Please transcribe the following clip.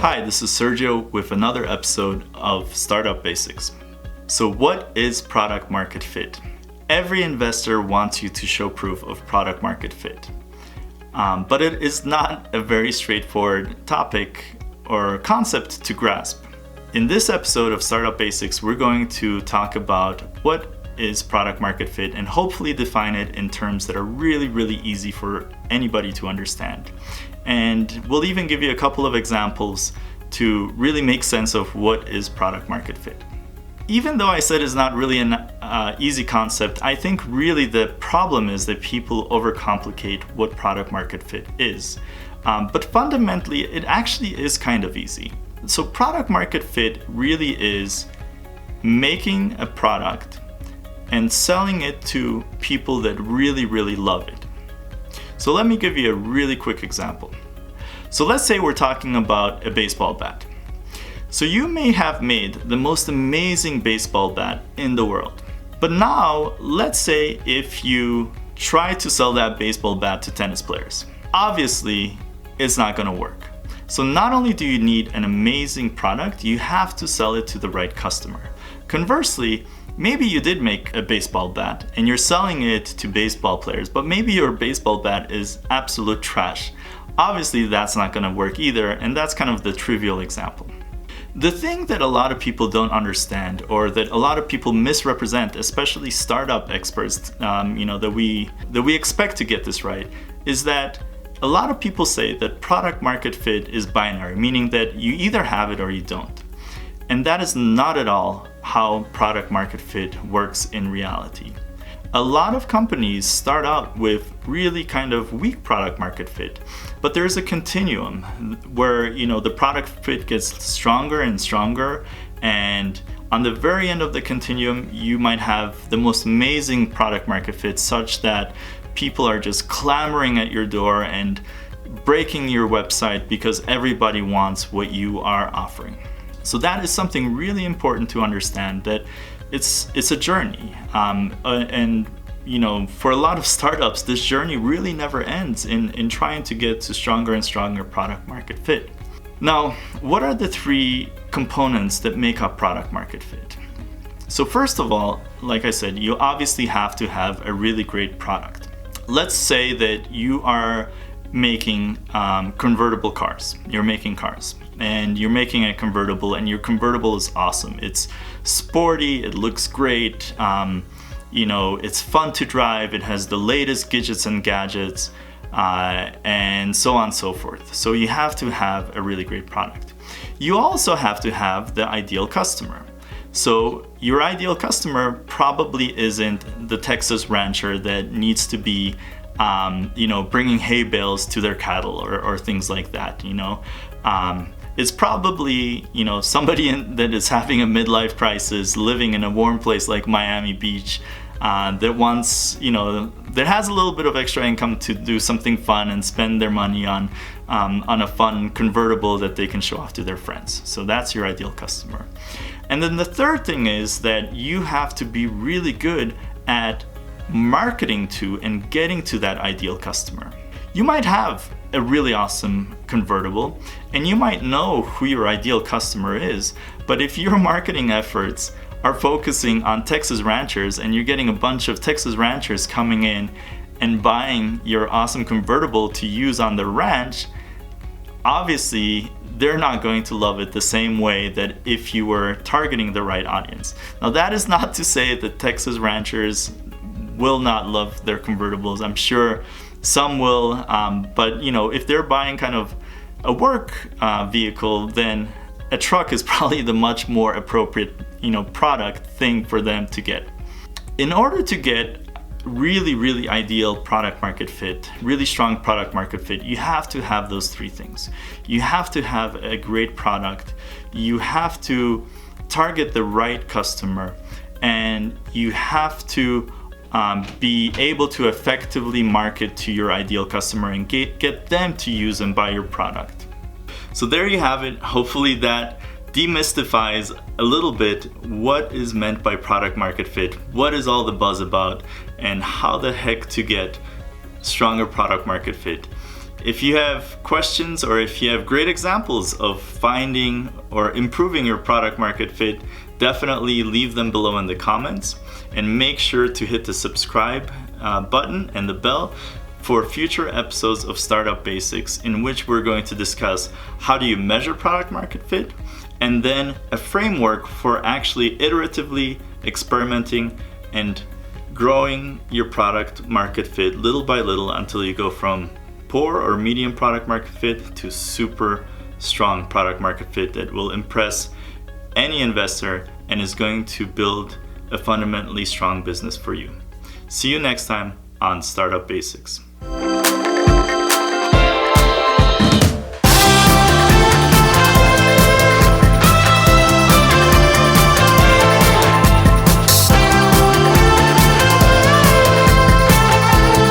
Hi, this is Sergio with another episode of Startup Basics. So what is product market fit? Every investor wants you to show proof of product market fit. But it is not a very straightforward topic or concept to grasp. In this episode of Startup Basics, we're going to talk about what is product market fit and hopefully define it in terms that are really easy for anybody to understand. And we'll even give you a couple of examples to really make sense of what is product market fit. Even though I said it's not really an easy concept, I think really the problem is that people overcomplicate what product market fit is. But fundamentally, it actually is kind of easy. So product market fit really is making a product and selling it to people that really love it. So let me give you a really quick example. So let's say we're talking about a baseball bat. So you may have made the most amazing baseball bat in the world. But now, let's say if you try to sell that baseball bat to tennis players. Obviously, it's not gonna work. So not only do you need an amazing product, you have to sell it to the right customer. Conversely, maybe you did make a baseball bat and you're selling it to baseball players, but maybe your baseball bat is absolute trash. Obviously, that's not gonna work either, and that's kind of the trivial example. The thing that a lot of people don't understand, or that a lot of people misrepresent, especially startup experts, that we expect to get this right, is that a lot of people say that product market fit is binary, meaning that you either have it or you don't. And that is not at all how product market fit works in reality. A lot of companies start out with really kind of weak product market fit, but there's a continuum where the product fit gets stronger and stronger, and on the very end of the continuum you might have the most amazing product market fit such that people are just clamoring at your door and breaking your website because everybody wants what you are offering. So that is something really important to understand, that it's a journey, and for a lot of startups, this journey really never ends in trying to get to stronger and stronger product market fit. Now, what are the three components that make up product market fit? So first of all, like I said, you obviously have to have a really great product. Let's say that you are making convertible cars. You're making cars and you're making a convertible, and your convertible is awesome. It's sporty, it looks great, it's fun to drive, it has the latest gadgets and gadgets, and so on and so forth. So you have to have a really great product. You also have to have the ideal customer. So your ideal customer probably isn't the Texas rancher that needs to be bringing hay bales to their cattle or things like that. It's probably somebody that is having a midlife crisis, living in a warm place like Miami Beach, that wants that has a little bit of extra income to do something fun and spend their money on a fun convertible that they can show off to their friends. So that's your ideal customer. And then the third thing is that you have to be really good at marketing to and getting to that ideal customer. You might have a really awesome convertible and you might know who your ideal customer is, but if your marketing efforts are focusing on Texas ranchers and you're getting a bunch of Texas ranchers coming in and buying your awesome convertible to use on the ranch, obviously they're not going to love it the same way that if you were targeting the right audience. Now, that is not to say that Texas ranchers will not love their convertibles. I'm sure some will, but if they're buying kind of a work vehicle, then a truck is probably the much more appropriate product thing for them to get. In order to get really ideal product market fit, really strong product market fit, you have to have those three things. You have to have a great product, you have to target the right customer, and you have to be able to effectively market to your ideal customer and get them to use and buy your product. So there you have it. Hopefully that demystifies a little bit what is meant by product market fit, what is all the buzz about, and how the heck to get stronger product market fit. If you have questions or if you have great examples of finding or improving your product market fit, definitely leave them below in the comments, and make sure to hit the subscribe button and the bell for future episodes of Startup Basics, in which we're going to discuss how do you measure product market fit, and then a framework for actually iteratively experimenting and growing your product market fit little by little until you go from poor or medium product market fit to super strong product market fit that will impress any investor and is going to build a fundamentally strong business for you. See you next time on Startup Basics.